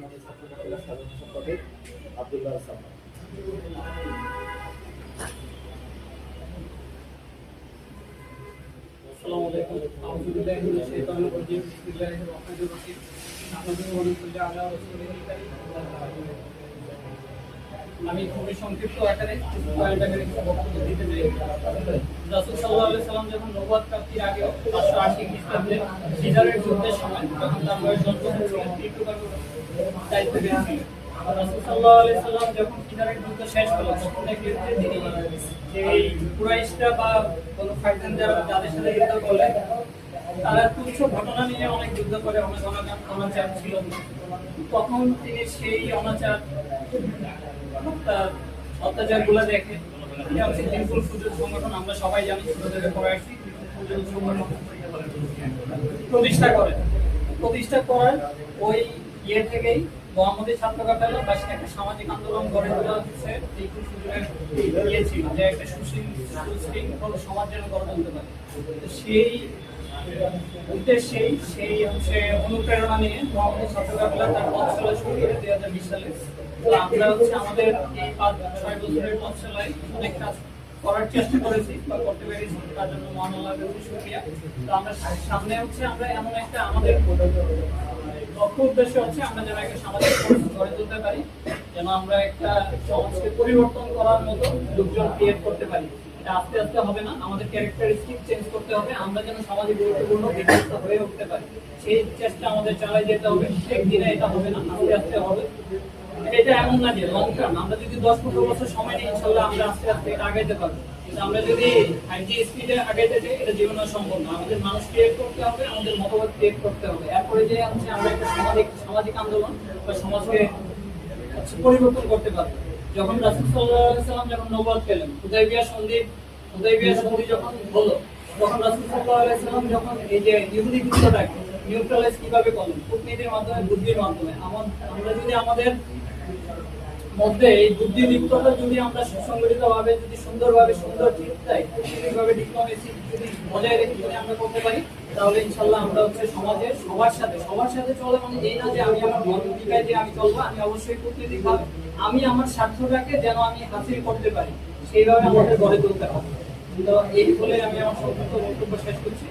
বাংলাদেশ ছাত্র সংসদের সাধারণ সম্পাদক আব্দুল্লাহ সামাদ। আসসালামু আলাইকুম। আউযু বিল্লাহি মিনাশ শাইতানির রাজীম। বিসমিল্লাহির রহমানির রহিম। আহমাদুহু ওয়া নুসাল্লি আলা রাসূলিল কারীম। আমি খুবই সংক্ষিপ্ত আকারে কিছু বক্তব্য দিতে চাই। রাসূল সাল্লাল্লাহু আলাইহি সাল্লাম যখন নবুয়ত প্রাপ্তির আগে 580 খ্রিস্টাব্দে হিজরের যুদ্ধের সময় যখন তার বয়স 10 বছর ছিল, দায়িত্ব পেয়েছিলেন। রাসূল সাল্লাল্লাহু আলাইহি সাল্লাম যখন হিজরের যুদ্ধ শেষ হলো তখন দেখলেন যে তিনি যে কুরাইশরা বা কোনো ফাইটার যাদের সাথে যুদ্ধ করলে তারা তুচ্ছ ঘটনা নিয়ে অনেক যুদ্ধ করে, অনেক অনাচার ছিল। তখন তিনি সেই অনাচার অত্যাচার গুলা দেখে বিপুল সুযোগ সংগঠন, আমরা সবাই জানি ছোট থেকে পড়ে আসছি, সুযোগ সংগঠন প্রতিষ্ঠা করার ওই ইয়ে থেকেই মোহাম্মদী ছাত্র কাফেলা বা একটা সামাজিক আন্দোলন গড়ে তোলা হচ্ছে। বিপুল সুযোগের ইয়ে ছিল যে একটা সুশৃঙ্খল সমাজ যেন গড়ে তুলতে পারে। সেই উদ্দেশ্যেই সেই হচ্ছে অনুপ্রেরণা নিয়ে মোহাম্মদী ছাত্র কাফেলা তার পথ চলা শুরু করে 2020 সালে। তো আমরা হচ্ছে আমাদের এই 5-6 বছরের পথ চলায় অনেক কাজ করার চেষ্টা করেছি বা করতে পেরেছি, তার জন্য মহান আল্লাহর কাছে শুকরিয়া। তো আমরা সামনে হচ্ছে আমরা এমন একটা আমাদের লক্ষ্য উদ্দেশ্য হচ্ছে আমরা যেন একটা সামাজিক পরিস্থিতি গড়ে তুলতে পারি, যেন আমরা একটা সমাজকে পরিবর্তন করার মতো লোকজন ক্রিয়েট করতে পারি। এটা আস্তে আস্তে হবে না, আমাদের ক্যারেক্টারিস্টিক চেঞ্জ করতে হবে, আমরা যেন সমাজে গুরুত্বপূর্ণ ব্যক্তিত্ব হয়ে উঠতে পারি। সেই চেষ্টা আমাদের চালাই যেতে হবে। একদিনে এটা হবে না, আস্তে আস্তে হবে। এটা এমন না যে লং টার্ম, আমরা যদি 10-15 বছর সময় নিই ইনশাআল্লাহ আমরা আস্তে আস্তে এটা আগাইতে পারবো। কিন্তু আমরা যদি হাই স্পিডে আগাইতে যাই এটা জীবনে সম্ভব না। আমাদের মানুষ ক্রিয়েট করতে হবে, আমাদের মতবাদ ক্রিয়েট করতে হবে। এরপরে যে হচ্ছে আমরা একটা সামাজিক আন্দোলন বা সমাজকে পরিবর্তন করতে পারবো। যখন রাসূল সাল্লাল্লাহু আলাইহি সাল্লাম যখন নবুয়ত পেলেন, হুদায়বিয়া সন্ধি যখন হলো, তখন রাসূল সাল্লাল্লাহু আলাইহি সাল্লাম যখন এই যে ইহুদি বিদ্রোহটাকে নিউট্রালাইজ কিভাবে করলেন, কূটনীতির মাধ্যমে, বুদ্ধির মাধ্যমে। আমরা যদি আমাদের মধ্যে এই বুদ্ধিদীপ্ততা যদি আমরা সুসংগঠিত ভাবে, যদি সুন্দরভাবে সুন্দর চিন্তায় কূটনীতিকভাবে ডিপ্লোমেসি যদি বজায় রেখে যদি আমরা করতে পারি, তাহলে ইনশাআল্লাহ আমরা হচ্ছে সমাজে সবার সাথে চলে মানে এই না যে আমি আমার মনোবিকায় যে আমি চলবো, আমি অবশ্যই কূটনীতিকভাবে আমি আমার স্বার্থটাকে যেন আমি হাসিল করতে পারি, সেইভাবে আমাদের গড়ে তুলতে হবে। তো এই বলে আমি আমার সংক্ষিপ্ত বক্তব্য শেষ করছি।